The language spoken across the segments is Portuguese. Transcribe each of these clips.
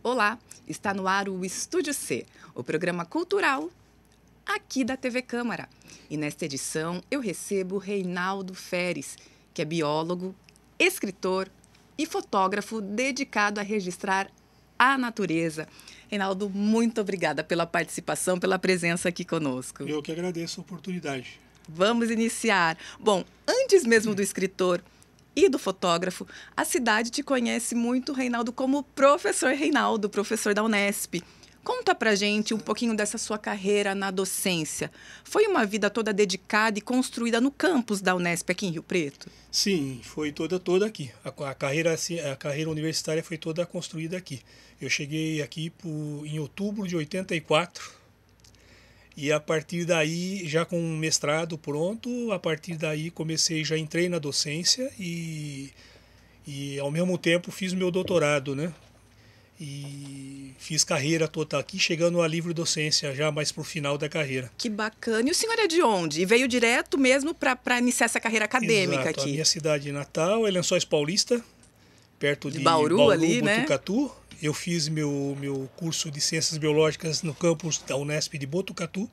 Olá, está no ar o Estúdio C, o programa cultural aqui da TV Câmara. E nesta edição eu recebo Reinaldo Feres, que é biólogo, escritor e fotógrafo dedicado a registrar a natureza. Reinaldo, muito obrigada pela participação, pela presença aqui conosco. Eu que agradeço a oportunidade. Vamos iniciar. Bom, antes mesmo do escritor e do fotógrafo, a cidade te conhece muito, Reinaldo, como professor Reinaldo, professor da Unesp. Conta pra gente um pouquinho dessa sua carreira na docência. Foi uma vida toda dedicada e construída no campus da Unesp aqui em Rio Preto? Sim, foi toda aqui. A carreira universitária foi toda construída aqui. Eu cheguei aqui em outubro de 84 e a partir daí, já com um mestrado pronto, a partir daí já entrei na docência e ao mesmo tempo fiz o meu doutorado, né? E fiz carreira toda aqui, chegando à livre docência já mais para o final da carreira. Que bacana. E o senhor é de onde? E veio direto mesmo para iniciar essa carreira acadêmica? Exato. Aqui? A minha cidade natal é Lençóis Paulista, perto de Bauru ali, Botucatu. Né? Eu fiz meu curso de Ciências Biológicas no campus da Unesp de Botucatu.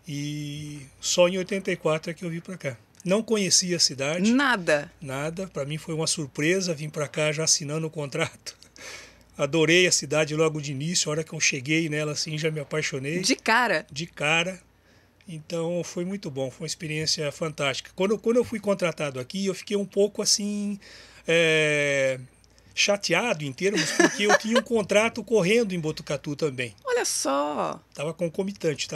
E só em 84 é que eu vim para cá. Não conhecia a cidade. Nada? Nada. Para mim foi uma surpresa. Vim para cá já assinando o contrato. Adorei a cidade logo de início. A hora que eu cheguei nela, assim, já me apaixonei. De cara? De cara. Então, foi muito bom. Foi uma experiência fantástica. Quando eu fui contratado aqui, eu fiquei um pouco, assim, chateado em termos, porque eu tinha um contrato correndo em Botucatu também. Olha só! Estava concomitante.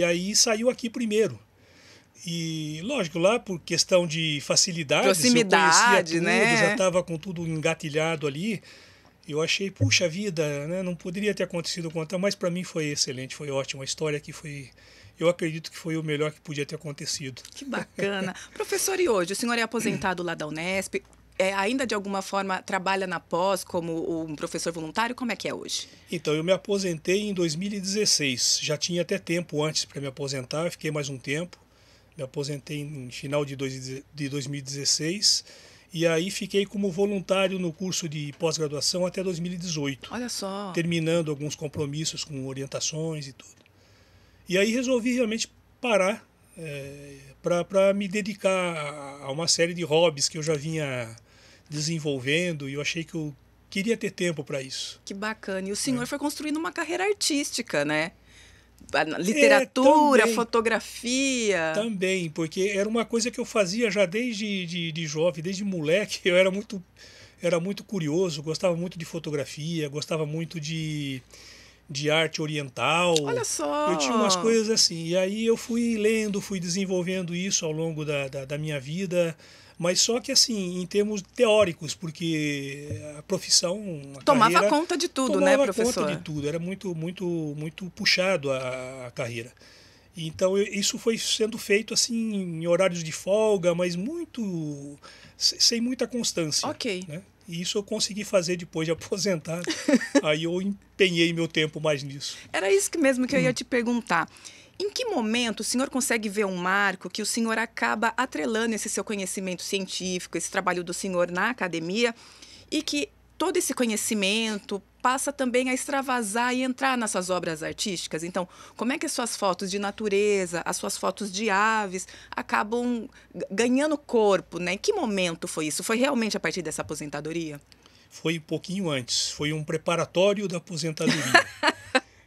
Aí saiu aqui primeiro. E, lógico, lá por questão de facilidade, proximidade, eu conhecia tudo, né? Já estava com tudo engatilhado ali. Eu achei, puxa vida, né? Não poderia ter acontecido contar, mas para mim foi excelente, foi ótimo. A história aqui foi, eu acredito que foi o melhor que podia ter acontecido. Que bacana. Professor, e hoje? O senhor é aposentado lá da Unesp, ainda de alguma forma trabalha na pós como um professor voluntário? Como é que é hoje? Então, eu me aposentei em 2016. Já tinha até tempo antes para me aposentar, fiquei mais um tempo. Me aposentei no final de 2016. E aí fiquei como voluntário no curso de pós-graduação até 2018. Olha só. Terminando alguns compromissos com orientações e tudo. E aí resolvi realmente parar para me dedicar a uma série de hobbies que eu já vinha desenvolvendo e eu achei que eu queria ter tempo para isso. Que bacana. E o senhor foi construindo uma carreira artística, né? Literatura, fotografia. Também, porque era uma coisa que eu fazia já desde de jovem, desde moleque. Eu era muito curioso, gostava muito de fotografia, gostava muito de arte oriental. Olha só! Eu tinha umas coisas assim. E aí eu fui lendo, fui desenvolvendo isso ao longo da minha vida. Mas só que assim, em termos teóricos, porque a profissão... Tomava conta de tudo, né, professor? Tomava conta de tudo, era muito puxado a carreira. Então, isso foi sendo feito assim em horários de folga, mas sem muita constância. Ok. Né? E isso eu consegui fazer depois de aposentado. Aí eu empenhei meu tempo mais nisso. Era isso mesmo que eu ia te perguntar. Em que momento o senhor consegue ver um marco que o senhor acaba atrelando esse seu conhecimento científico, esse trabalho do senhor na academia, e que todo esse conhecimento passa também a extravasar e entrar nas suas obras artísticas? Então, como é que as suas fotos de natureza, as suas fotos de aves acabam ganhando corpo, né? Em que momento foi isso? Foi realmente a partir dessa aposentadoria? Foi um pouquinho antes, foi um preparatório da aposentadoria.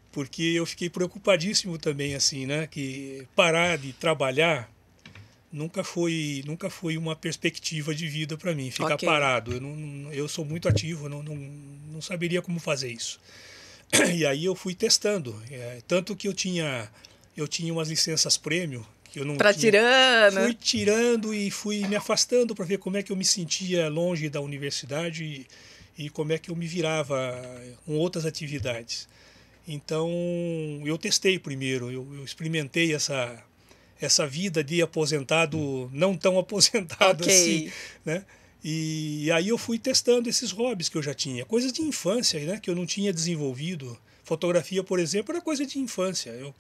Porque eu fiquei preocupadíssimo também, assim, né? Que parar de trabalhar nunca foi uma perspectiva de vida para mim, ficar parado. Eu sou muito ativo, não saberia como fazer isso. E aí eu fui testando. Tanto que eu tinha umas licenças prêmio, que eu não tinha. Tirando. Fui tirando e fui me afastando para ver como é que eu me sentia longe da universidade e como é que eu me virava com outras atividades. Então, eu testei primeiro, eu experimentei essa vida de aposentado, não tão aposentado assim, né? E aí eu fui testando esses hobbies que eu já tinha, coisas de infância, né, que eu não tinha desenvolvido. Fotografia, por exemplo, era coisa de infância. Eu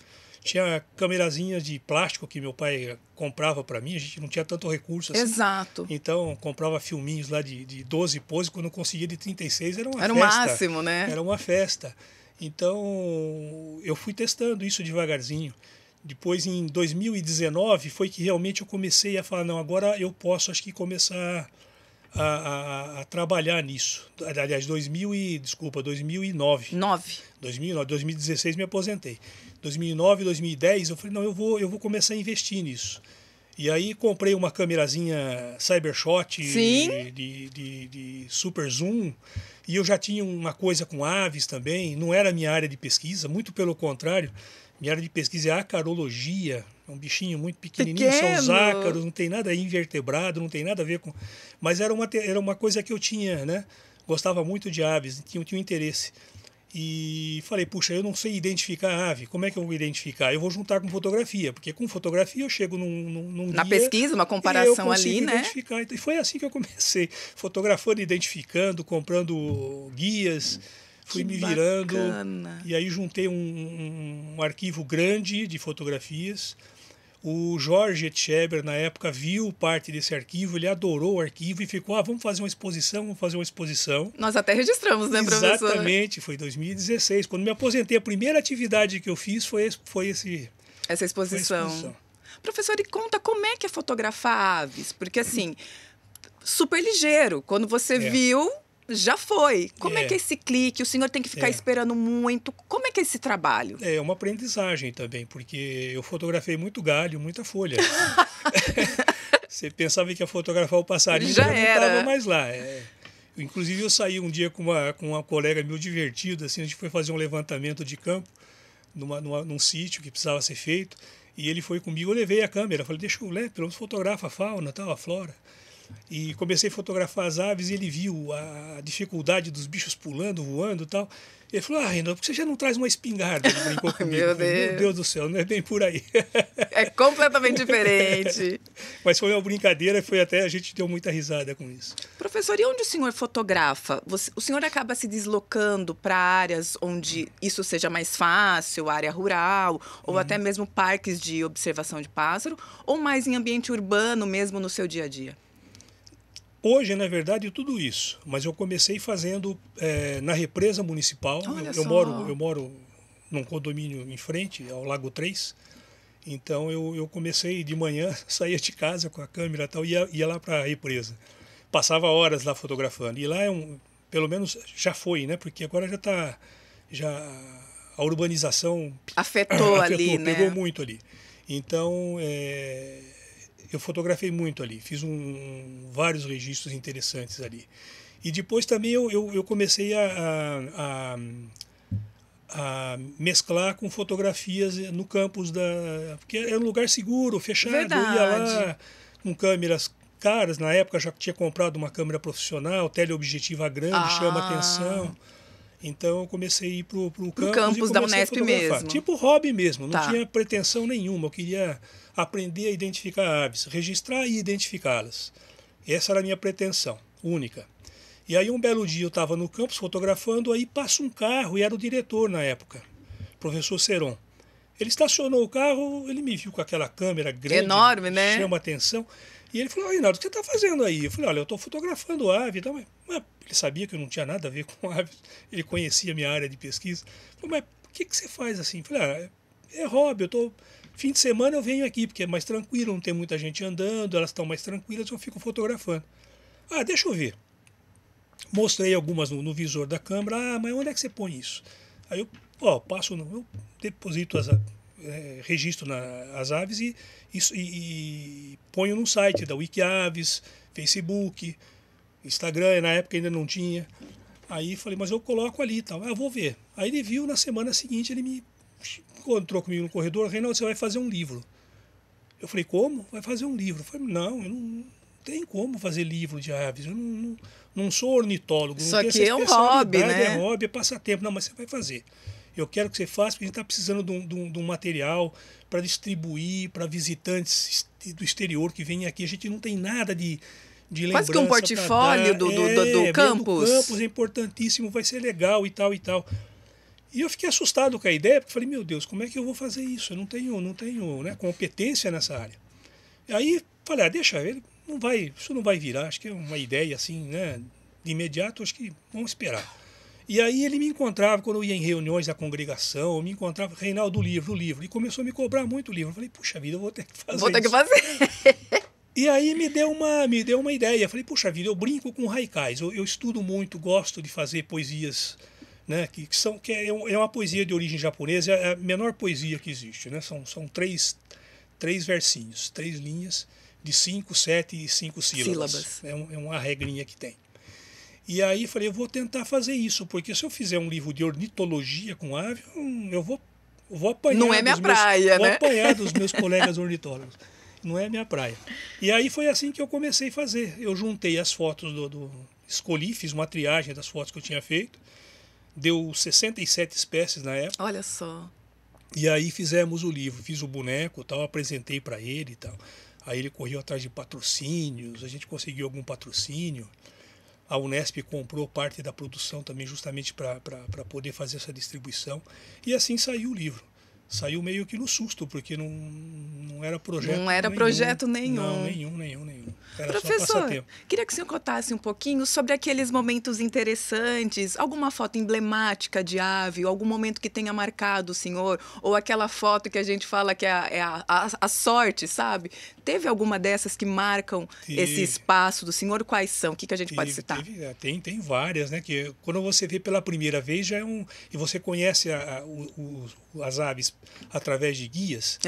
Tinha câmerazinhas de plástico que meu pai comprava para mim, a gente não tinha tanto recurso assim. Exato. Então, comprava filminhos lá de 12 poses, quando eu conseguia de 36 era uma Era festa. o máximo, né? Era uma festa. Então, eu fui testando isso devagarzinho. Depois, em 2019, foi que realmente eu comecei a falar, não, agora eu posso, acho que, começar a trabalhar nisso. Aliás, 2009. 2016 me aposentei. 2009, 2010, eu falei, não, eu vou começar a investir nisso. E aí comprei uma câmerazinha Cybershot de super zoom, e eu já tinha uma coisa com aves também, não era a minha área de pesquisa, muito pelo contrário, minha área de pesquisa é acarologia, é um bichinho muito pequenininho, são os ácaros, não tem nada invertebrado, não tem nada a ver com... Mas era uma coisa que eu tinha, né? Gostava muito de aves, tinha um interesse. E falei, puxa, eu não sei identificar a ave, como é que eu vou identificar? Eu vou juntar com fotografia, porque com fotografia eu chego num na guia, pesquisa, uma comparação ali, né? Identificar. E foi assim que eu comecei, fotografando, identificando, comprando guias, fui me virando. E aí juntei um arquivo grande de fotografias. O Jorge Etcheber, na época, viu parte desse arquivo, ele adorou o arquivo e ficou, vamos fazer uma exposição. Nós até registramos, né, professor? Exatamente, foi em 2016. Quando me aposentei, a primeira atividade que eu fiz foi essa exposição. Professor, e conta como é que é fotografar aves? Porque, assim, super ligeiro. Quando você viu, já foi. Como é que é esse clique? O senhor tem que ficar esperando muito. Como é que é esse trabalho? É uma aprendizagem também, porque eu fotografei muito galho, muita folha. Você pensava que ia fotografar o passarinho, já não estava mais lá. Inclusive, eu saí um dia com uma colega meu divertido, assim, a gente foi fazer um levantamento de campo num sítio que precisava ser feito, e ele foi comigo, eu levei a câmera, falei, deixa eu ler, pelo menos fotografa a fauna, tal, a flora. E comecei a fotografar as aves e ele viu a dificuldade dos bichos pulando, voando e tal. Ele falou, Reinaldo, por que você já não traz uma espingarda? Ele brincou comigo. Meu Deus. Meu Deus do céu, não é bem por aí. É completamente diferente. Mas foi uma brincadeira, a gente deu muita risada com isso. Professor, e onde o senhor fotografa? O senhor acaba se deslocando para áreas onde isso seja mais fácil, área rural, ou até mesmo parques de observação de pássaro, ou mais em ambiente urbano mesmo no seu dia a dia? Hoje, na verdade, tudo isso. Mas eu comecei fazendo na represa municipal. Eu moro num condomínio em frente ao Lago 3. Então eu comecei de manhã, saía de casa com a câmera e tal, ia lá para a represa. Passava horas lá fotografando. E lá pelo menos já foi, né? Porque agora a urbanização afetou ali, né? Pegou muito ali. Então eu fotografei muito ali, fiz vários registros interessantes ali. E depois também eu comecei a mesclar com fotografias no campus porque é um lugar seguro, fechado. Verdade. Eu ia lá com câmeras caras, na época já tinha comprado uma câmera profissional, teleobjetiva grande, chama atenção. Então eu comecei a ir pro campus da Unesp mesmo. Tipo hobby mesmo, não tinha pretensão nenhuma, eu queria aprender a identificar aves, registrar e identificá-las. Essa era a minha pretensão, única. E aí um belo dia eu estava no campus fotografando, aí passa um carro, e era o diretor na época, professor Seron. Ele estacionou o carro, ele me viu com aquela câmera grande, enorme, né? Chama atenção, e ele falou, Reinaldo, o que você está fazendo aí? Eu falei, olha, eu estou fotografando ave, então, mas ele sabia que eu não tinha nada a ver com aves, ele conhecia a minha área de pesquisa. Ele falou, mas por que você faz assim? Eu falei, é hobby, fim de semana eu venho aqui, porque é mais tranquilo, não tem muita gente andando, elas estão mais tranquilas, eu fico fotografando. Deixa eu ver. Mostrei algumas no visor da câmera, mas onde é que você põe isso? Aí eu deposito registro as aves e ponho no site da Wikiaves, Facebook, Instagram, na época ainda não tinha. Aí falei, mas eu coloco ali e tal. Eu vou ver. Aí ele viu, na semana seguinte ele me encontrou comigo no corredor, Reinaldo, você vai fazer um livro. Eu falei, como? Vai fazer um livro? Eu falei, não, eu não tem como fazer livro de aves, eu não sou ornitólogo. Isso aqui é um hobby, né? É hobby, é passatempo. Não, mas você vai fazer. Eu quero que você faça, porque a gente está precisando de um material para distribuir para visitantes do exterior que vêm aqui. A gente não tem nada de lembrança. Quase que um portfólio do campus. Do campus é importantíssimo, vai ser legal e tal e tal. E eu fiquei assustado com a ideia, porque falei, meu Deus, como é que eu vou fazer isso? Eu não tenho né, competência nessa área. E aí falei, deixa ele, isso não vai virar, acho que é uma ideia assim, né, de imediato, acho que vamos esperar. E aí ele me encontrava, quando eu ia em reuniões da congregação, me encontrava, Reinaldo, o livro, e começou a me cobrar muito o livro. Eu falei, puxa vida, eu vou ter que fazer isso. Vou ter que fazer. E aí me deu uma ideia. Eu falei, puxa vida, eu brinco com haikais. Eu estudo muito, gosto de fazer poesias, né, é uma poesia de origem japonesa, é a menor poesia que existe. Né? São três versinhos, 3 linhas de 5, 7 e 5 sílabas. É uma regrinha que tem. E aí falei, eu vou tentar fazer isso, porque se eu fizer um livro de ornitologia com ave, eu vou apanhar. Não é minha praia, né? Vou apanhar dos meus colegas ornitólogos. Não é minha praia. E aí foi assim que eu comecei a fazer. Eu juntei as fotos escolhi, fiz uma triagem das fotos que eu tinha feito. Deu 67 espécies na época. Olha só. E aí fizemos o livro, fiz o boneco, tal, apresentei para ele e tal. Aí ele correu atrás de patrocínios, a gente conseguiu algum patrocínio. A Unesp comprou parte da produção também justamente para poder fazer essa distribuição. E assim saiu o livro. Saiu meio que no susto, porque não era projeto Não era projeto nenhum. Não, nenhum. Era Professor, só passatempo. Queria que o senhor contasse um pouquinho sobre aqueles momentos interessantes, alguma foto emblemática de ave, ou algum momento que tenha marcado o senhor, ou aquela foto que a gente fala que é a sorte, sabe? Teve alguma dessas que marcam esse espaço do senhor? Quais são? O que a gente pode citar? Tem várias, né? Que quando você vê pela primeira vez já é e você conhece as aves através de guias,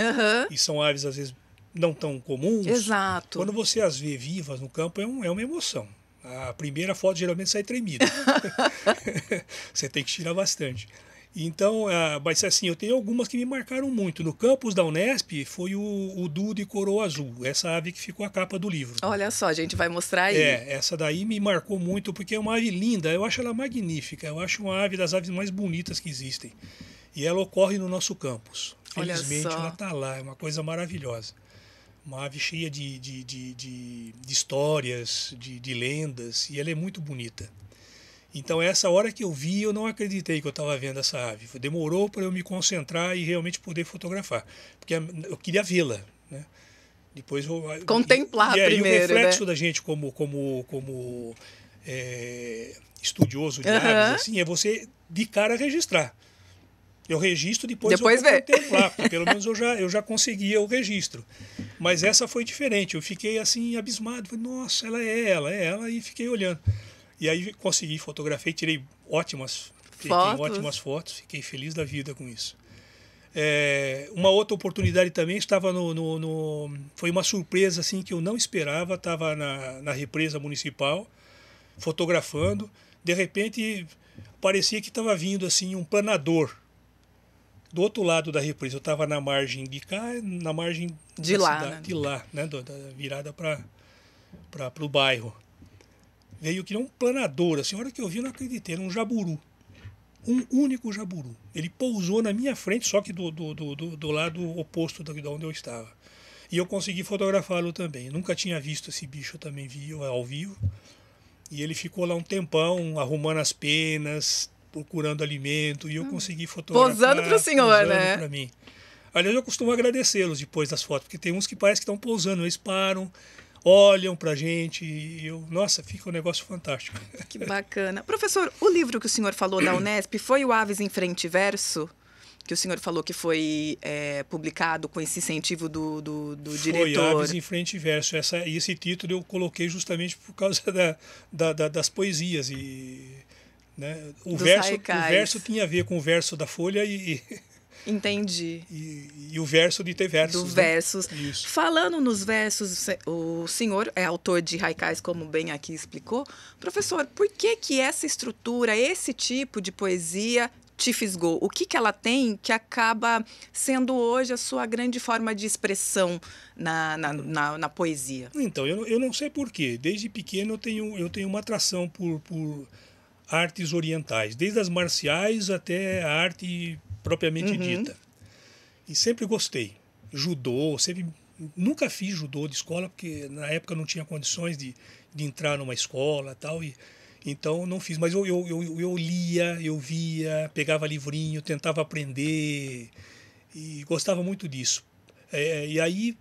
e são aves às vezes não tão comuns. Exato. Quando você as vê vivas no campo, é uma emoção. A primeira foto geralmente sai tremida. Você tem que tirar bastante. Então, mas assim, eu tenho algumas que me marcaram muito. No campus da Unesp foi o Du de coroa azul, essa ave que ficou a capa do livro. Olha só, a gente vai mostrar aí. Essa daí me marcou muito, porque é uma ave linda, eu acho ela magnífica, eu acho uma ave das aves mais bonitas que existem. E ela ocorre no nosso campus. Felizmente ela está lá, é uma coisa maravilhosa. Uma ave cheia de histórias, de lendas, e ela é muito bonita. Então, essa hora que eu vi, eu não acreditei que eu estava vendo essa ave. Demorou para eu me concentrar e realmente poder fotografar, porque eu queria vê-la, né? Depois contemplar primeiro, e o reflexo né? da gente como estudioso de aves, assim, é você de cara registrar. Eu registro, depois eu vou contemplar, porque pelo menos eu já conseguia o registro. Mas essa foi diferente, eu fiquei assim abismado, falei, nossa, ela é ela, e fiquei olhando. E aí consegui, fotografei, tirei ótimas fotos, fiquei feliz da vida com isso. Uma outra oportunidade também estava foi uma surpresa assim que eu não esperava, estava na represa municipal, fotografando, de repente parecia que estava vindo assim um planador do outro lado da represa. Eu estava na margem de cá, na margem de lá, né, virada para o bairro. Veio que nem um planador, assim, a hora que eu vi eu não acreditei, era um jaburu. Um único jaburu. Ele pousou na minha frente, só que do lado oposto de onde eu estava. E eu consegui fotografá-lo também. Eu nunca tinha visto esse bicho, eu também vi ao vivo. E ele ficou lá um tempão, arrumando as penas, procurando alimento, e eu consegui fotografar. Pousando para o senhor, né? Para mim. Aliás, eu costumo agradecê-los depois das fotos, porque tem uns que parece que estão pousando, eles param, olham pra gente e nossa, fica um negócio fantástico. Que bacana. Professor, o livro que o senhor falou da Unesp foi o Aves em Frente e Verso? Que o senhor falou que foi publicado com esse incentivo do diretor. Foi Aves em Frente e Verso. Esse título eu coloquei justamente por causa das poesias. Né? O verso tinha a ver com o verso da Folha Entendi. E o verso de ter versos. Do versos. Isso. Falando nos versos, o senhor é autor de haikais, como bem aqui explicou. Professor, por que essa estrutura, esse tipo de poesia te fisgou? O que ela tem que acaba sendo hoje a sua grande forma de expressão na poesia? Então, eu não sei por quê. Desde pequeno eu tenho uma atração por artes orientais, desde as marciais até a arte propriamente dita. E sempre gostei. Judô, nunca fiz judô de escola, porque na época não tinha condições de entrar numa escola e tal. Então, não fiz. Mas eu lia, eu via, pegava livrinho, tentava aprender e gostava muito disso. E aí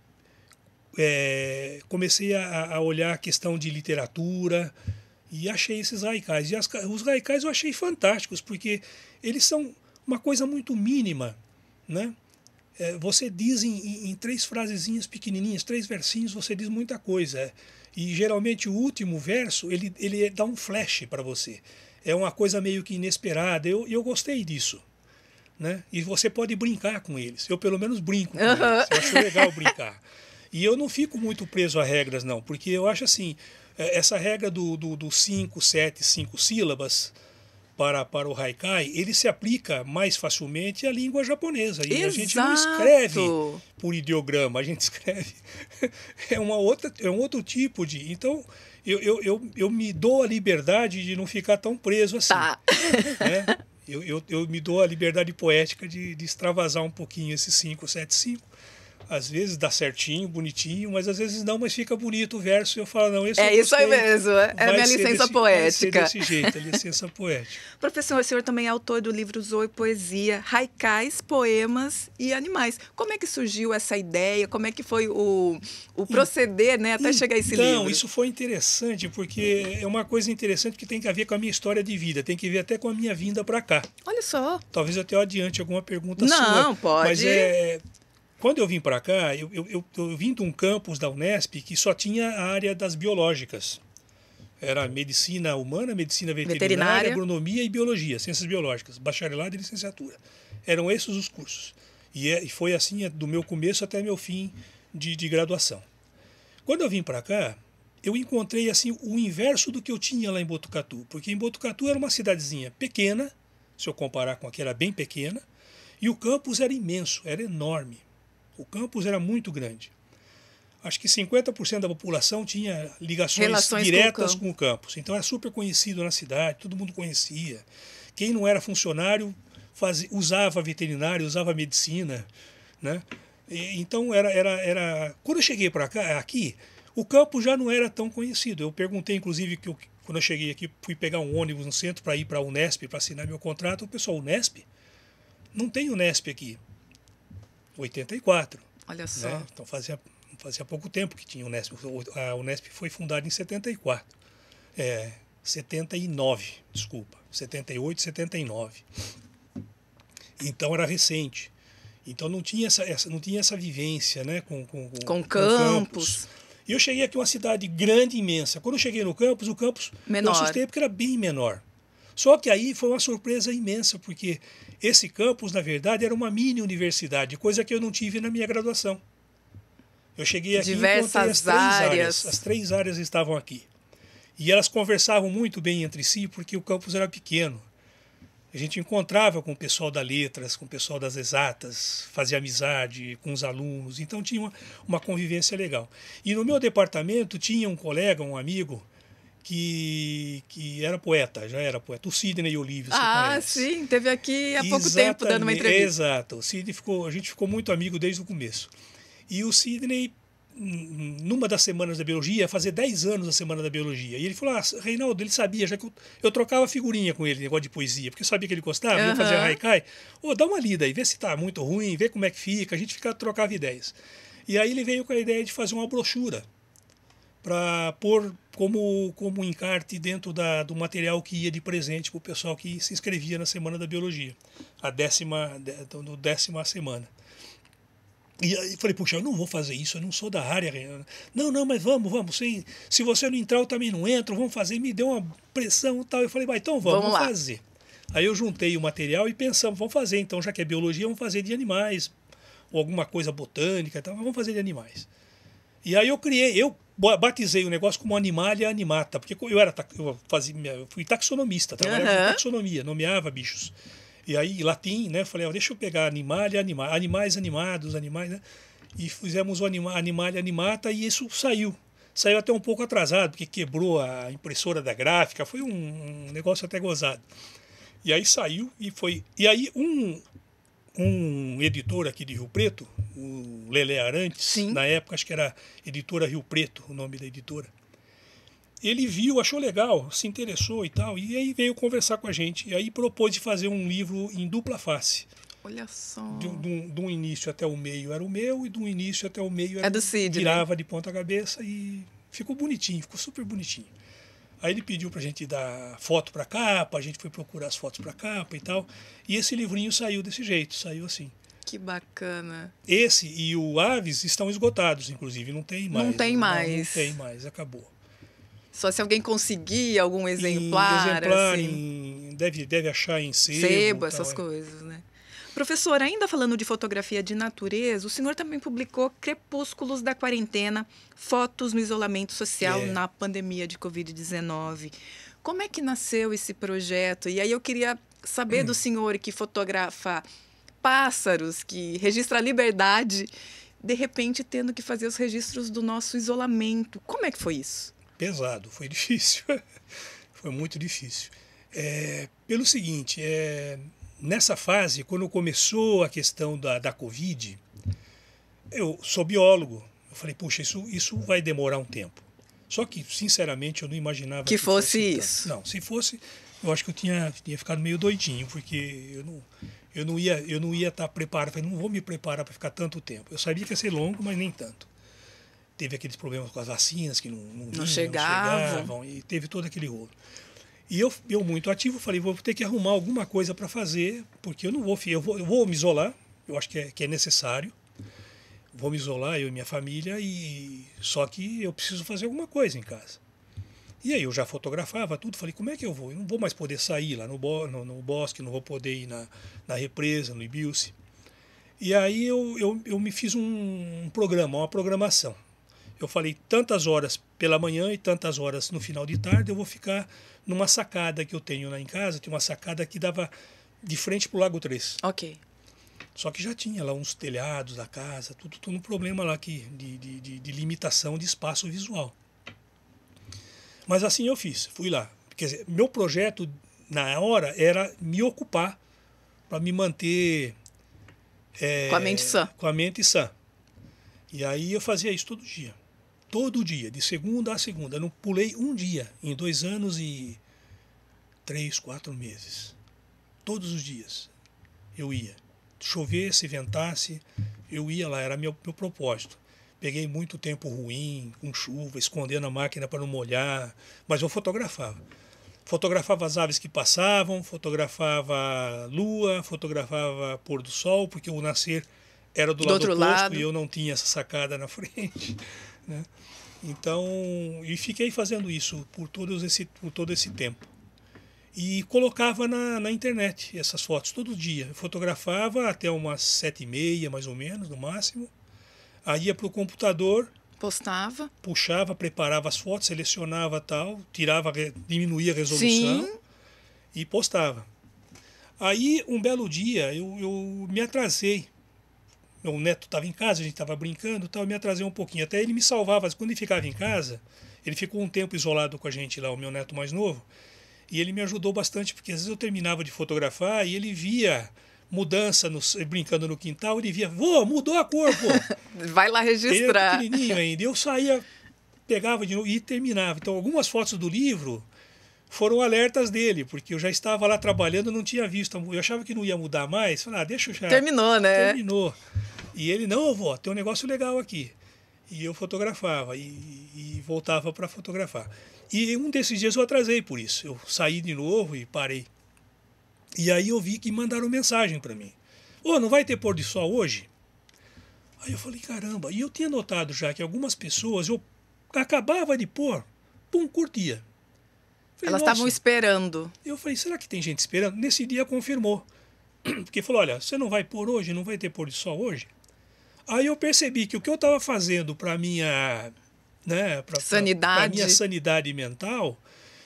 comecei a olhar a questão de literatura e achei esses haikais. E os haikais eu achei fantásticos, porque eles são uma coisa muito mínima, né? Você diz em 3 frasezinhas pequenininhas, 3 versinhos, você diz muita coisa. E geralmente o último verso, ele dá um flash para você. É uma coisa meio que inesperada. Eu gostei disso, né? E você pode brincar com eles. Eu pelo menos brinco com eles. Eu acho legal brincar. E eu não fico muito preso a regras, não. Porque eu acho assim, essa regra do 5, 7, 5 sílabas para o haikai, ele se aplica mais facilmente à língua japonesa. E a gente não escreve por ideograma, a gente escreve... é um outro tipo de... Então, eu me dou a liberdade de não ficar tão preso assim. Tá. Né? Eu me dou a liberdade poética de extravasar um pouquinho esses 5, 7, 5. Às vezes dá certinho, bonitinho, mas às vezes não, mas fica bonito o verso e eu falo, não, esse eu isso aí mesmo, é a minha licença poética. Vai ser desse jeito, a licença poética. Professor, o senhor também é autor do livro Zoe Poesia, haikais, poemas e animais. Como é que surgiu essa ideia? Como é que foi o proceder, né, até chegar a esse livro? Então, isso foi interessante, porque é uma coisa interessante que tem a ver com a minha história de vida, tem que ver até com a minha vinda para cá. Olha só. Talvez eu até adiante alguma pergunta sua. Não, pode. Mas quando eu vim para cá, eu vim de um campus da Unesp que só tinha a área das biológicas. Era medicina humana, medicina veterinária, agronomia e biologia, ciências biológicas, bacharelado e licenciatura. Eram esses os cursos. E foi assim do meu começo até meu fim de graduação. Quando eu vim para cá, eu encontrei assim o inverso do que eu tinha lá em Botucatu. Porque em Botucatu era uma cidadezinha pequena, se eu comparar com aquela bem pequena, e o campus era imenso, era enorme. O campus era muito grande. Acho que 50% da população tinha relações diretas com o campus. Então era super conhecido na cidade, todo mundo conhecia. Quem não era funcionário usava veterinário, usava medicina, né? Então quando eu cheguei para cá, aqui, o campus já não era tão conhecido. Eu perguntei, inclusive, quando eu cheguei aqui, fui pegar um ônibus no centro para ir para a Unesp para assinar meu contrato. O pessoal, Unesp? Não tem Unesp aqui. 84. Olha só. Né? Então fazia pouco tempo que tinha Unesp. A Unesp foi fundada em 74. 79, desculpa. 78, 79. Então era recente. Então não tinha essa vivência, né, com campus. E eu cheguei aqui uma cidade grande, imensa. Quando eu cheguei no campus, o campus menor. Eu assustei porque era bem menor. Só que aí foi uma surpresa imensa, porque esse campus, na verdade, era uma mini universidade, coisa que eu não tive na minha graduação. Eu cheguei aqui e encontrei as 3 áreas. As 3 áreas estavam aqui. E elas conversavam muito bem entre si, porque o campus era pequeno. A gente encontrava com o pessoal das letras, com o pessoal das exatas, fazia amizade com os alunos, então tinha uma convivência legal. E no meu departamento tinha um colega, um amigo, que era poeta, já era poeta, o Sidney Olívio. Sim, teve aqui há pouco tempo dando uma entrevista. Exato, o Sidney a gente ficou muito amigo desde o começo. E o Sidney, numa das semanas da biologia, ia fazer 10 anos a semana da biologia. E ele falou, Reinaldo, ele sabia, já que eu trocava figurinha com ele, negócio de poesia, porque eu sabia que ele gostava, ia fazer haikai. Dá uma lida aí, vê se tá muito ruim, vê como é que fica, a gente trocava ideias. E aí ele veio com a ideia de fazer uma brochura para pôr como encarte dentro do material que ia de presente para o pessoal que se inscrevia na Semana da Biologia, a 10ª semana. E aí falei, puxa, eu não vou fazer isso, eu não sou da área. Não, mas vamos. Se você não entrar, eu também não entro, vamos fazer. Me deu uma pressão e tal. Eu falei, então vamos fazer. Aí eu juntei o material e pensamos, vamos fazer. Então, já que é biologia, vamos fazer de animais, ou alguma coisa botânica e tal, vamos fazer de animais. E aí eu batizei o negócio como Animalia Animata, porque eu fui taxonomista, trabalhava com taxonomia, nomeava bichos. E aí, latim, né? Falei, deixa eu pegar Animalia Animata, animais animados, animais, né? E fizemos o Animalia Animata e isso saiu. Saiu até um pouco atrasado, porque quebrou a impressora da gráfica, foi um negócio até gozado. E aí saiu e foi... E aí um editor aqui de Rio Preto, o Lelé Arantes, na época acho que era Editora Rio Preto, o nome da editora, ele viu, achou legal, se interessou e tal, e aí veio conversar com a gente. E aí propôs de fazer um livro em dupla face. Olha só. De um início até o meio era o meu, e de um início até o meio É do Sidney. virava de ponta cabeça e ficou bonitinho, ficou super bonitinho. Aí ele pediu pra gente dar foto pra capa, a gente foi procurar as fotos pra capa e tal. E esse livrinho saiu desse jeito, saiu assim. Que bacana. Esse e o Aves estão esgotados, inclusive, não tem mais. Não tem mais. Não tem mais, acabou. Só se alguém conseguir algum exemplar, assim. Deve achar em Sebo, essas coisas, né? Professor, ainda falando de fotografia de natureza, o senhor também publicou Crepúsculos da Quarentena, fotos no isolamento social na pandemia de Covid-19. Como é que nasceu esse projeto? E aí eu queria saber do senhor que fotografa pássaros, que registra a liberdade, de repente tendo que fazer os registros do nosso isolamento. Como é que foi isso? Pesado, foi difícil. Foi muito difícil. Pelo seguinte, nessa fase, quando começou a questão da Covid, eu sou biólogo. Eu falei, puxa, isso vai demorar um tempo. Só que, sinceramente, eu não imaginava que fosse isso. Não, se fosse, eu acho que eu tinha ficado meio doidinho, porque eu não ia estar preparado. Eu falei, não vou me preparar para ficar tanto tempo. Eu sabia que ia ser longo, mas nem tanto. Teve aqueles problemas com as vacinas que não chegavam, e teve todo aquele rolo. E eu muito ativo, falei, vou ter que arrumar alguma coisa para fazer, porque eu não vou, eu vou me isolar, eu acho que é necessário. Vou me isolar, eu e minha família, só que eu preciso fazer alguma coisa em casa. E aí eu já fotografava tudo, falei, como é que eu vou? Eu não vou mais poder sair lá no bosque, não vou poder ir na represa, no Ibilce. E aí eu me fiz um programa, uma programação. Eu falei, tantas horas pela manhã e tantas horas no final de tarde eu vou ficar numa sacada que eu tenho lá em casa. Tem uma sacada que dava de frente para o Lago 3. Ok. Só que já tinha lá uns telhados da casa, tudo um problema lá de limitação de espaço visual. Mas assim eu fiz, fui lá. Quer dizer, meu projeto na hora era me ocupar para me manter com a mente sã. Com a mente sã. E aí eu fazia isso todo dia. Todo dia, de segunda a segunda. Eu não pulei um dia em 2 anos e 3, 4 meses. Todos os dias eu ia. Chovesse, ventasse, eu ia lá, era meu propósito. Peguei muito tempo ruim, com chuva, escondendo a máquina para não molhar, mas eu fotografava. Fotografava as aves que passavam, fotografava a lua, fotografava pôr do sol, porque o nascer era do lado oposto e eu não tinha essa sacada na frente, né? Então, e fiquei fazendo isso por todo esse tempo. E colocava na internet essas fotos todo dia. Eu fotografava até umas 7h30, mais ou menos, no máximo. Aí ia para o computador, postava, puxava, preparava as fotos, selecionava tal, diminuía a resolução. Sim. E postava. Aí, um belo dia, eu me atrasei. Meu neto estava em casa, a gente estava brincando e tal, eu me atrasei um pouquinho. Até ele me salvava. Quando ele ficava em casa, ele ficou um tempo isolado com a gente lá, o meu neto mais novo, e ele me ajudou bastante, porque às vezes eu terminava de fotografar e ele via mudança brincando no quintal, ele via, vô, mudou a cor, pô. Vai lá registrar. Ele era pequenininho ainda. Eu saía, pegava de novo e terminava. Então, algumas fotos do livro foram alertas dele, porque eu já estava lá trabalhando, não tinha visto. Eu achava que não ia mudar mais. Falei, deixa eu já. Terminou, né? Terminou. E ele, não, vó, tem um negócio legal aqui. E eu fotografava e voltava para fotografar. E um desses dias eu atrasei por isso. Eu saí de novo e parei. E aí eu vi que mandaram mensagem para mim. Não vai ter pôr do sol hoje? Aí eu falei, caramba. E eu tinha notado já que algumas pessoas, eu acabava de pôr, curtia. Falei, elas estavam esperando. Eu falei, será que tem gente esperando? Nesse dia confirmou. Porque falou, olha, você não vai pôr hoje, não vai ter pôr do sol hoje? Aí eu percebi que o que eu estava fazendo para minha, né, para minha sanidade mental,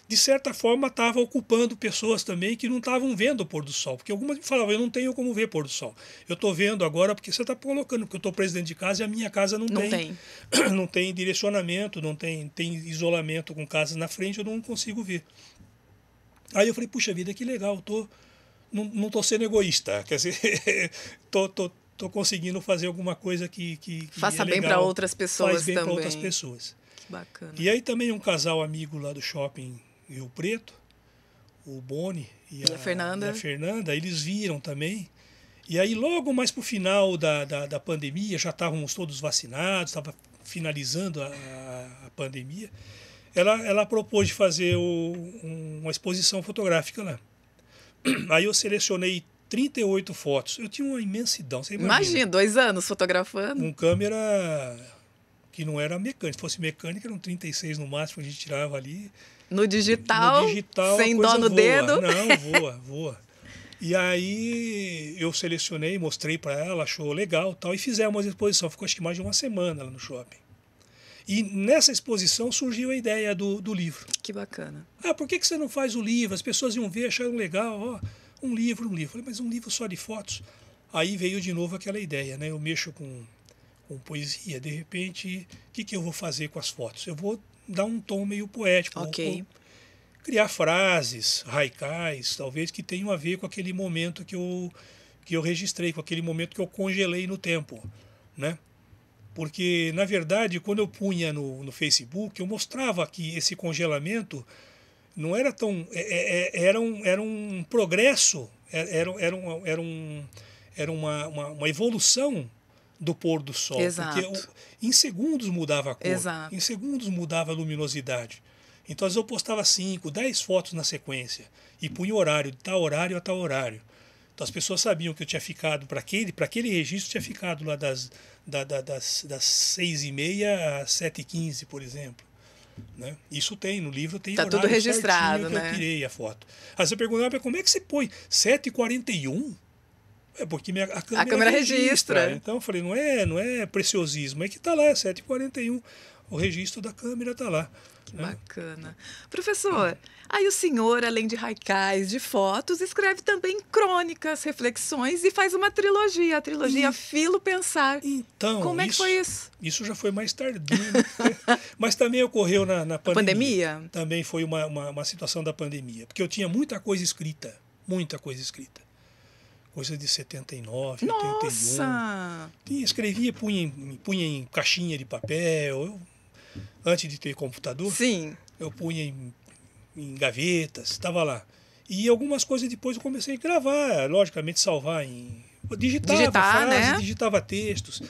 de certa forma estava ocupando pessoas também que não estavam vendo o pôr do sol. Porque algumas me falavam, eu não tenho como ver pôr do sol. Eu estou vendo agora porque você está colocando, porque eu estou preso dentro de casa e a minha casa não tem. Não tem direcionamento, não tem isolamento com casas na frente, eu não consigo ver. Aí eu falei, puxa vida, que legal, não estou sendo egoísta. Quer dizer, estou conseguindo fazer alguma coisa que faça é bem para outras pessoas faz bem também. para outras pessoas. Que bacana. E aí também um casal amigo lá do shopping Rio Preto, o Boni e a Fernanda, eles viram também. E aí logo mais para o final da pandemia, já estávamos todos vacinados, estava finalizando a pandemia, ela propôs de fazer uma exposição fotográfica lá. Aí eu selecionei 38 fotos. Eu tinha uma imensidão, você imagina. Imagina, 2 anos fotografando. Com câmera que não era mecânica. Se fosse mecânica, eram 36 no máximo, a gente tirava ali. No digital sem dó no voa. dedo? Não, voa. E aí eu selecionei, mostrei para ela, achou legal tal, e fizemos a exposição. Ficou acho que mais de uma semana lá no shopping. E nessa exposição surgiu a ideia do livro. Que bacana. Por que você não faz o livro? As pessoas iam ver, acharam legal. Ó, um livro. Falei, mas um livro só de fotos? Aí veio de novo aquela ideia, né? Eu mexo com poesia, de repente, o que eu vou fazer com as fotos? Eu vou dar um tom meio poético. Ok. Criar frases, haikais, talvez, que tenham a ver com aquele momento que eu registrei, com aquele momento que eu congelei no tempo, né? Porque, na verdade, quando eu punha no Facebook, eu mostrava que esse congelamento não era tão... Era um progresso, era uma evolução do pôr do sol. Exato. Porque em segundos mudava a cor, Exato. em segundos mudava a luminosidade. Então, às vezes eu postava 5, 10 fotos na sequência e punha horário, de tal horário a tal horário. Então, as pessoas sabiam que eu tinha ficado, para aquele registro, tinha ficado lá das 6h30 às 7h15, por exemplo. Né? Isso tem, no livro tem tá horário tudo registrado, que né? eu tirei a foto. Aí você perguntava, como é que você põe 7h41? É porque a câmera registra. Então eu falei, não é preciosismo, é que está lá, é 7h41. O registro da câmera está lá. Que bacana. Professor, aí o senhor, além de haikais, de fotos, escreve também crônicas, reflexões e faz uma trilogia, a trilogia Filo Pensar. Então, como é que foi isso? Isso já foi mais tardio, né? Mas também ocorreu na pandemia. Também foi uma situação da pandemia, porque eu tinha muita coisa escrita, coisa de 79, Nossa! 81. Escrevia, punha em caixinha de papel. Antes de ter computador, sim, eu punha em gavetas, estava lá. E algumas coisas depois eu comecei a gravar, logicamente salvar digitava frases, né? Digitava textos.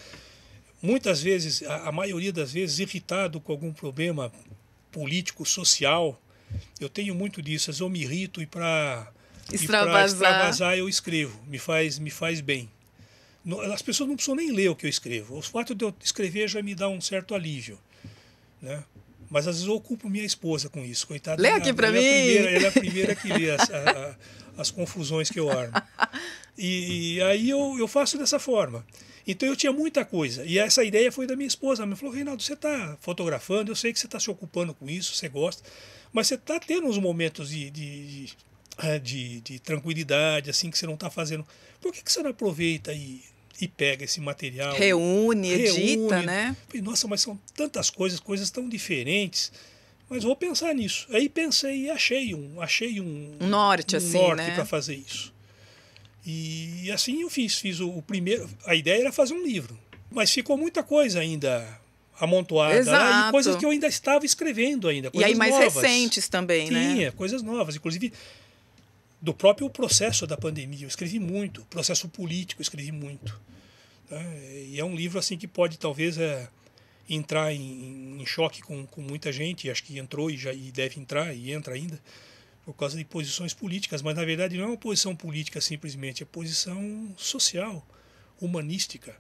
Muitas vezes, a maioria das vezes, irritado com algum problema político, social. Eu tenho muito disso, às vezes eu me irrito e para extravasar eu escrevo, me faz bem. As pessoas não precisam nem ler o que eu escrevo. O fato de eu escrever já me dá um certo alívio. Né? Mas às vezes eu ocupo minha esposa com isso, coitada. Lê aqui para mim. Ela é a primeira que lê as confusões que eu armo. E aí eu faço dessa forma. Então eu tinha muita coisa. E essa ideia foi da minha esposa. Ela me falou, Reinaldo, você está fotografando, eu sei que você está se ocupando com isso, você gosta, mas você está tendo uns momentos de tranquilidade, assim, que você não está fazendo. Por que você não aproveita e pega esse material, reúne, edita, né? Nossa, mas são tantas coisas tão diferentes, mas vou pensar nisso. Aí pensei e achei um norte, né? Para fazer isso. E assim eu fiz o primeiro. A ideia era fazer um livro, mas ficou muita coisa ainda amontoada lá, e coisas que eu ainda estava escrevendo ainda. E aí mais novas, recentes também, né? Tinha coisas novas, inclusive do próprio processo da pandemia. Eu escrevi muito, processo político, eu escrevi muito. E é um livro assim que pode talvez entrar em choque com muita gente, acho que entrou e deve entrar e entra ainda, por causa de posições políticas, mas na verdade não é uma posição política simplesmente, é posição social, humanística,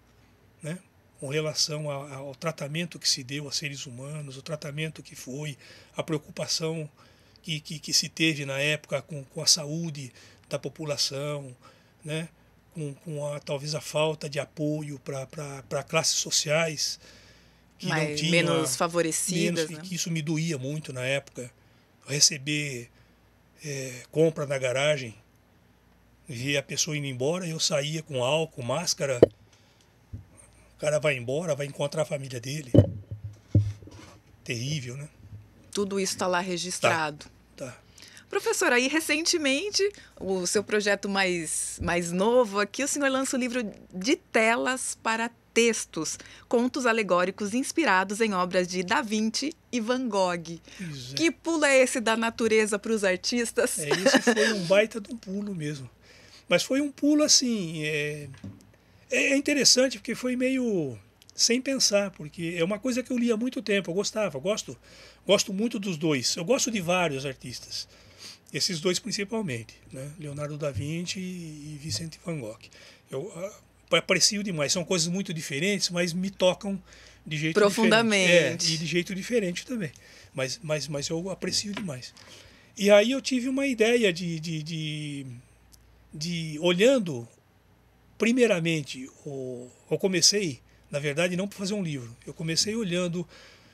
né? Com relação ao tratamento que se deu a seres humanos, o tratamento que foi, a preocupação que se teve na época com a saúde da população, né? Talvez a falta de apoio para classes sociais que não tinham, menos favorecidas. Né? Que isso me doía muito na época. Receber compra na garagem, via a pessoa indo embora, eu saía com álcool, máscara. O cara vai embora, vai encontrar a família dele. Terrível, né? Tudo isso está lá registrado. Tá. Professor, aí recentemente, o seu projeto mais novo aqui, o senhor lança o livro De Telas para textos, contos alegóricos inspirados em obras de Da Vinci e Van Gogh. Que pulo é esse da natureza para os artistas? Esse foi um baita de um pulo mesmo. Mas foi um pulo assim, é interessante porque foi meio sem pensar, porque é uma coisa que eu li há muito tempo, eu gostava, gosto muito dos dois. Eu gosto de vários artistas, esses dois principalmente, né? Leonardo da Vinci e Vincent van Gogh. Eu aprecio demais, são coisas muito diferentes, mas me tocam de jeito profundamente. Diferente. E de jeito diferente também. Mas eu aprecio demais. E aí eu tive uma ideia de olhando, primeiramente, eu comecei, na verdade, não para fazer um livro, eu comecei olhando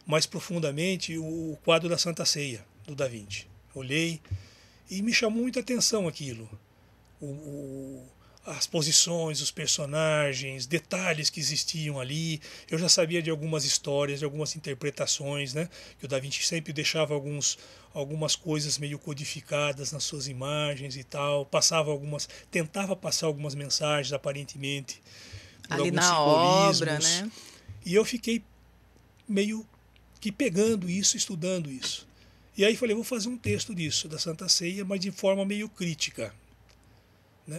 mais profundamente o quadro da Santa Ceia, do Da Vinci. Olhei e me chamou muita atenção aquilo. As posições, os personagens, detalhes que existiam ali. Eu já sabia de algumas histórias, de algumas interpretações, né? Que o Da Vinci sempre deixava algumas coisas meio codificadas nas suas imagens e tal, tentava passar algumas mensagens aparentemente por ali alguns na simbolismos. obra, né? E eu fiquei meio que pegando isso, estudando isso. E aí falei, vou fazer um texto disso, da Santa Ceia, mas de forma meio crítica.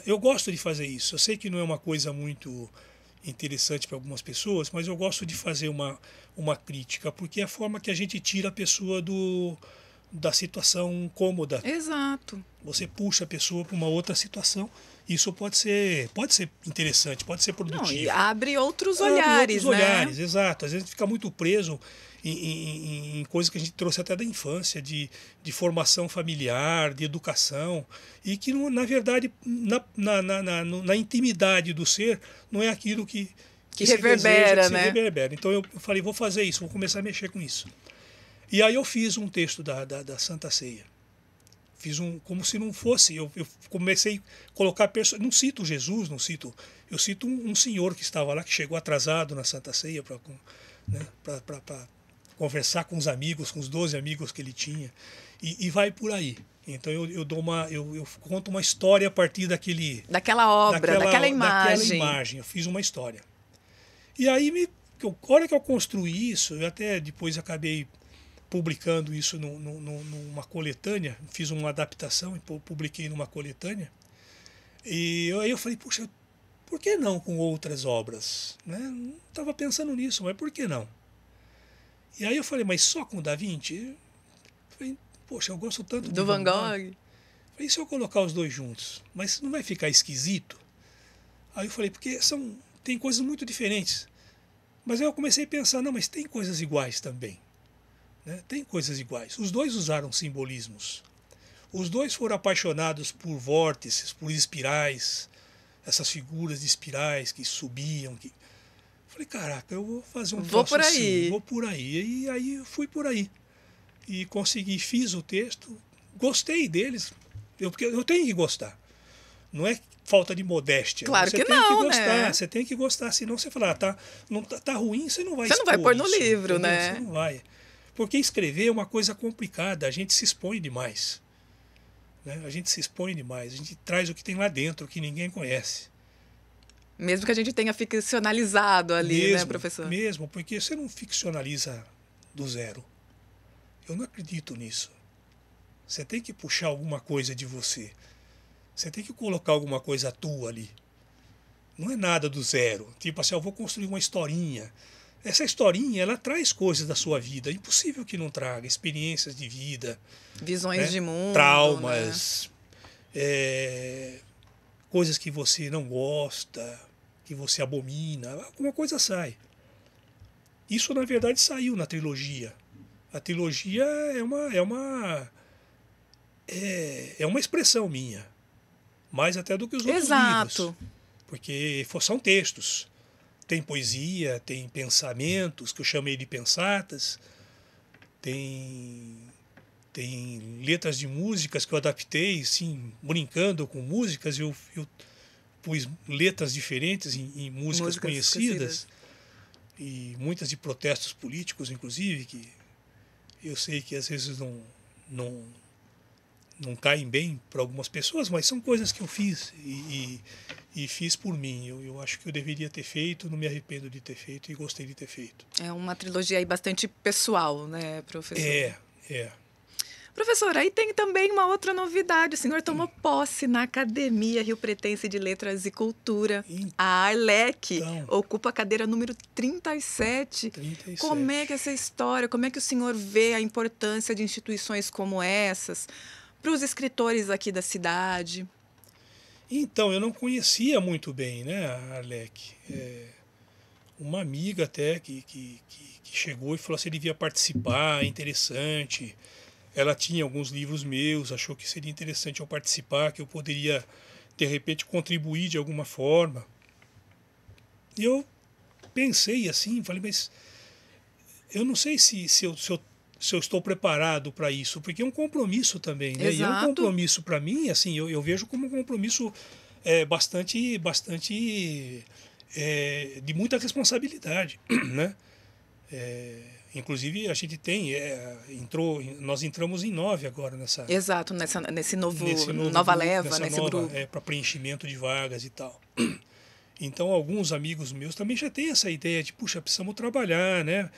Eu gosto de fazer isso. Eu sei que não é uma coisa muito interessante para algumas pessoas, mas eu gosto de fazer uma crítica, porque é a forma que a gente tira a pessoa da situação cômoda. Exato. Você puxa a pessoa para uma outra situação. Isso pode ser interessante, pode ser produtivo. Não, e abre outros olhares, né? Olhares, exato. Às vezes fica muito preso em coisas que a gente trouxe até da infância, de formação familiar, de educação, e que, na verdade, na intimidade do ser, não é aquilo que reverbera, deseja, né? Reverbera. Então eu falei, vou fazer isso, vou começar a mexer com isso. E aí eu fiz um texto da Santa Ceia. Fiz como se não fosse, eu comecei a colocar não cito Jesus, eu cito um senhor que estava lá, que chegou atrasado na Santa Ceia para conversar com os amigos, com os 12 amigos que ele tinha, e vai por aí. Então eu conto uma história a partir daquela obra, daquela imagem. Eu fiz uma história. E aí, a hora que eu construí isso, eu até depois acabei publicando isso numa coletânea, fiz uma adaptação e publiquei numa coletânea. E aí eu falei, puxa, por que não com outras obras? Não estava pensando nisso, mas por que não? E aí eu falei, mas só com o Da Vinci? Eu falei, poxa, eu gosto tanto do Van Gogh. Falei, e se eu colocar os dois juntos? Mas não vai ficar esquisito? Aí eu falei, porque tem coisas muito diferentes. Mas aí eu comecei a pensar, não, mas tem coisas iguais também. Né? Tem coisas iguais. Os dois usaram simbolismos. Os dois foram apaixonados por vórtices, por espirais, essas figuras de espirais que subiam. Falei, caraca, eu vou fazer um troço assim, vou por aí. E aí eu fui por aí. E fiz o texto, gostei deles, porque eu tenho que gostar. Não é falta de modéstia. Claro você que tem não, que gostar, né? Você tem que gostar, senão você fala, tá ruim, você não vai expor. Você não vai pôr no isso, livro, entendeu? né? Você não vai. Porque escrever é uma coisa complicada, a gente se expõe demais. Né? A gente se expõe demais, a gente traz o que tem lá dentro, que ninguém conhece. Mesmo que a gente tenha ficcionalizado ali, né, professor? Mesmo, porque você não ficcionaliza do zero. Eu não acredito nisso. Você tem que puxar alguma coisa de você. Você tem que colocar alguma coisa tua ali. Não é nada do zero. Tipo assim, eu vou construir uma historinha. Essa historinha, ela traz coisas da sua vida. É impossível que não traga experiências de vida. Visões, né? De mundo. Traumas. Né? Coisas que você não gosta, que você abomina. Alguma coisa sai. Isso, na verdade, saiu na trilogia. A trilogia é uma expressão minha. Mais até do que os outros livros. Porque são textos. Tem poesia, tem pensamentos, que eu chamei de pensatas, tem letras de músicas que eu adaptei, sim, brincando com músicas, eu pus letras diferentes em músicas conhecidas, e muitas de protestos políticos, inclusive, que eu sei que às vezes não caem bem para algumas pessoas, mas são coisas que eu fiz e fiz por mim. Eu acho que eu deveria ter feito, não me arrependo de ter feito e gostei de ter feito. É uma trilogia aí bastante pessoal, né, professor? É. Professor, aí tem também uma outra novidade. O senhor tomou posse na Academia Rio Pretense de Letras e Cultura. A Arlec ocupa a cadeira número 37. 37. Como é que essa história, como é que o senhor vê a importância de instituições como essas para os escritores aqui da cidade? Então, eu não conhecia muito bem, né, a Arlec. Uma amiga até que chegou e falou assim, devia participar, é interessante. Ela tinha alguns livros meus, achou que seria interessante eu participar, que eu poderia, de repente, contribuir de alguma forma. E eu pensei assim, falei, mas eu não sei se eu estou preparado para isso, porque é um compromisso também, né? Exato. E é um compromisso para mim, assim, eu vejo como um compromisso bastante de muita responsabilidade, né? Inclusive a gente tem nós entramos em 9 agora nessa. Exato, nesse novo nova leva, nesse grupo para preenchimento de vagas e tal. Então alguns amigos meus também já têm essa ideia de puxa, precisamos trabalhar, né?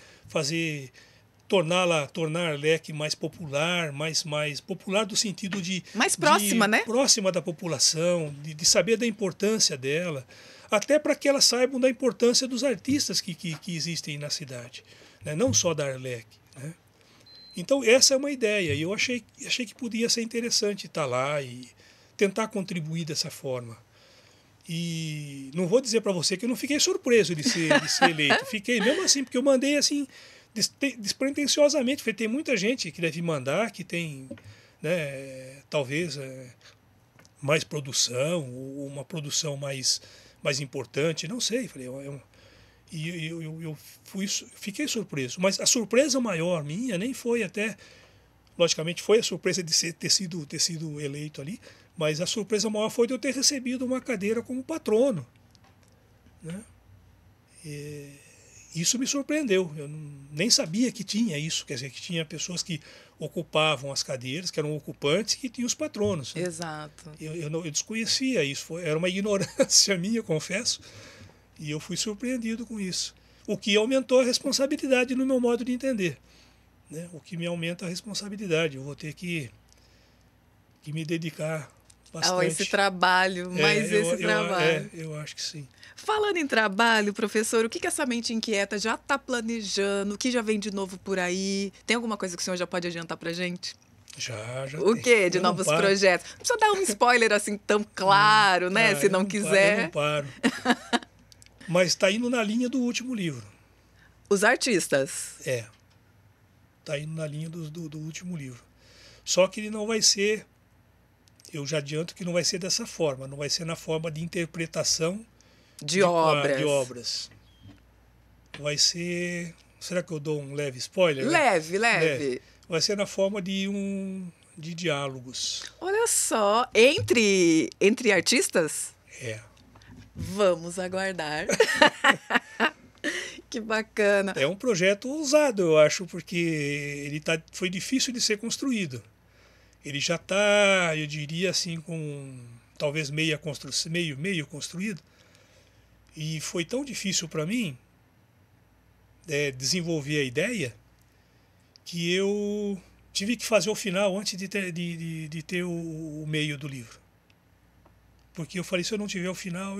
Tornar a Arlec mais popular, mais popular do sentido de mais próxima, né? Próxima da população, de saber da importância dela, até para que elas saibam da importância dos artistas que existem na cidade. Né? Não só da Arlec. Né? Então, essa é uma ideia. E eu achei que podia ser interessante estar lá e tentar contribuir dessa forma. E não vou dizer para você que eu não fiquei surpreso de ser eleito. Fiquei mesmo assim, porque eu mandei assim, despretensiosamente. Tem muita gente que deve mandar, que tem, né, talvez, mais produção, ou uma produção mais importante. Não sei. Falei, e eu fiquei surpreso. Mas a surpresa maior minha nem foi até... Logicamente foi a surpresa de ter sido eleito ali, mas a surpresa maior foi de eu ter recebido uma cadeira como patrono. Né? Isso me surpreendeu. Eu nem sabia que tinha isso. Quer dizer, que tinha pessoas que ocupavam as cadeiras, que eram ocupantes, que tinham os patronos. Né? Exato. Eu desconhecia isso. Era uma ignorância minha, confesso. E eu fui surpreendido com isso. O que aumentou a responsabilidade no meu modo de entender. Né? O que me aumenta a responsabilidade. Eu vou ter que me dedicar bastante. A esse trabalho, trabalho. Eu acho que sim. Falando em trabalho, professor, o que essa mente inquieta já está planejando? O que já vem de novo por aí? Tem alguma coisa que o senhor já pode adiantar para gente? Já o quê? De novos projetos? Não precisa dar um spoiler assim tão claro, né? Se não quiser. Eu não paro. Mas está indo na linha do último livro. Os artistas. Está indo na linha do último livro. Só que ele não vai ser... Eu já adianto que não vai ser dessa forma. Não vai ser na forma de interpretação de obras. Vai ser... Será que eu dou um leve spoiler? Leve. Vai ser na forma de diálogos. Olha só. Entre artistas? Vamos aguardar. Que bacana. É um projeto ousado, eu acho, porque foi difícil de ser construído. Ele já está, eu diria assim, com talvez meio construído. E foi tão difícil para mim desenvolver a ideia que eu tive que fazer o final antes de ter o meio do livro. Porque eu falei, se eu não tiver o final,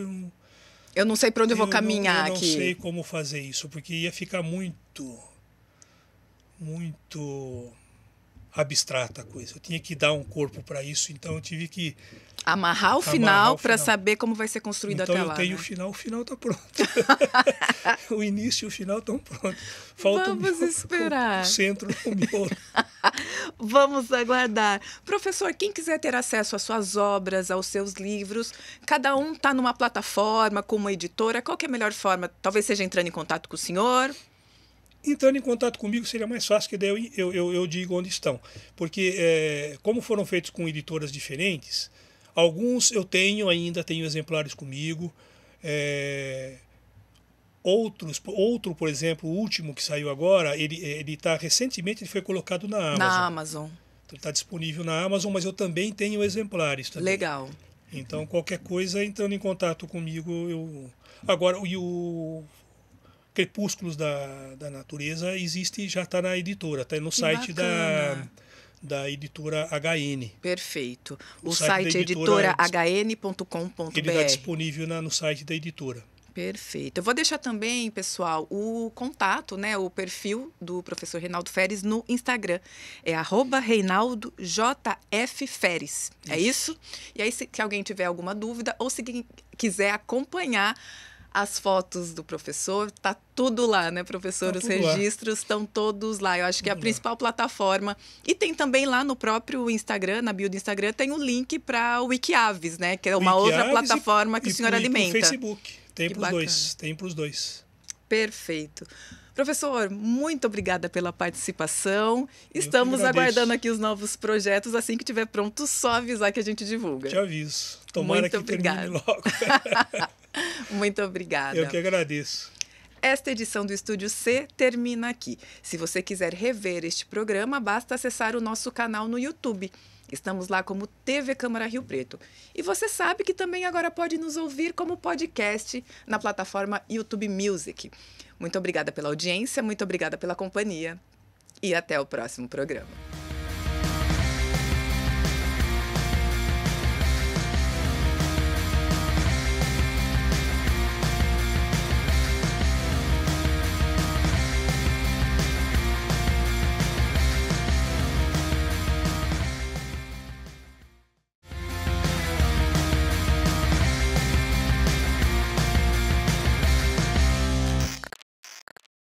eu não sei para onde eu vou caminhar aqui. Eu não sei como fazer isso, porque ia ficar muito abstrata a coisa. Eu tinha que dar um corpo para isso, então eu tive que amarrar o final para saber como vai ser construído então até lá. Então eu tenho o final está pronto. O início e o final estão prontos. Vamos esperar. O centro, o miolo. Vamos aguardar. Professor, quem quiser ter acesso às suas obras, aos seus livros, cada um está numa plataforma, com uma editora, qual que é a melhor forma? Talvez seja entrando em contato com o senhor? Entrando em contato comigo seria mais fácil, que daí eu digo onde estão. Porque como foram feitos com editoras diferentes, alguns eu tenho exemplares comigo. Outro, por exemplo, o último que saiu agora, recentemente ele foi colocado na Amazon. Na Amazon. Ele está disponível na Amazon, mas eu também tenho exemplares também. Legal. Então, qualquer coisa, entrando em contato comigo, Agora, e o Crepúsculos da Natureza existe, já está na editora, está no Que site bacana. da editora HN. Perfeito. O site site da é editora editorahn.com.br. Ele está disponível no site da editora. Perfeito. Eu vou deixar também, pessoal, o contato, né, o perfil do professor Reinaldo Feres no Instagram. É @ReinaldoJFFeres. É isso? E aí, se alguém tiver alguma dúvida ou se quiser acompanhar as fotos do professor, tá tudo lá, né, professor? Tá Os tudo lá. registros estão todos lá. Eu acho que é a Tudo lá. principal plataforma. E tem também lá no próprio Instagram, na bio do Instagram, tem o link para o Wikiaves, né? Que é uma outra Wikiaves plataforma que o senhor e alimenta. pro Facebook. Tem Que para os dois. bacana. Tem para os dois. Perfeito. Professor, muito obrigada pela participação. que Estamos agradeço. aguardando aqui os novos projetos. Assim que tiver pronto, só avisar que a gente divulga. Te aviso. Tomara Muito que obrigada. termine logo. Muito obrigada. Eu que agradeço. Esta edição do Estúdio C termina aqui. Se você quiser rever este programa, basta acessar o nosso canal no YouTube. Estamos lá como TV Câmara Rio Preto. E você sabe que também agora pode nos ouvir como podcast na plataforma YouTube Music. Muito obrigada pela audiência, muito obrigada pela companhia e até o próximo programa.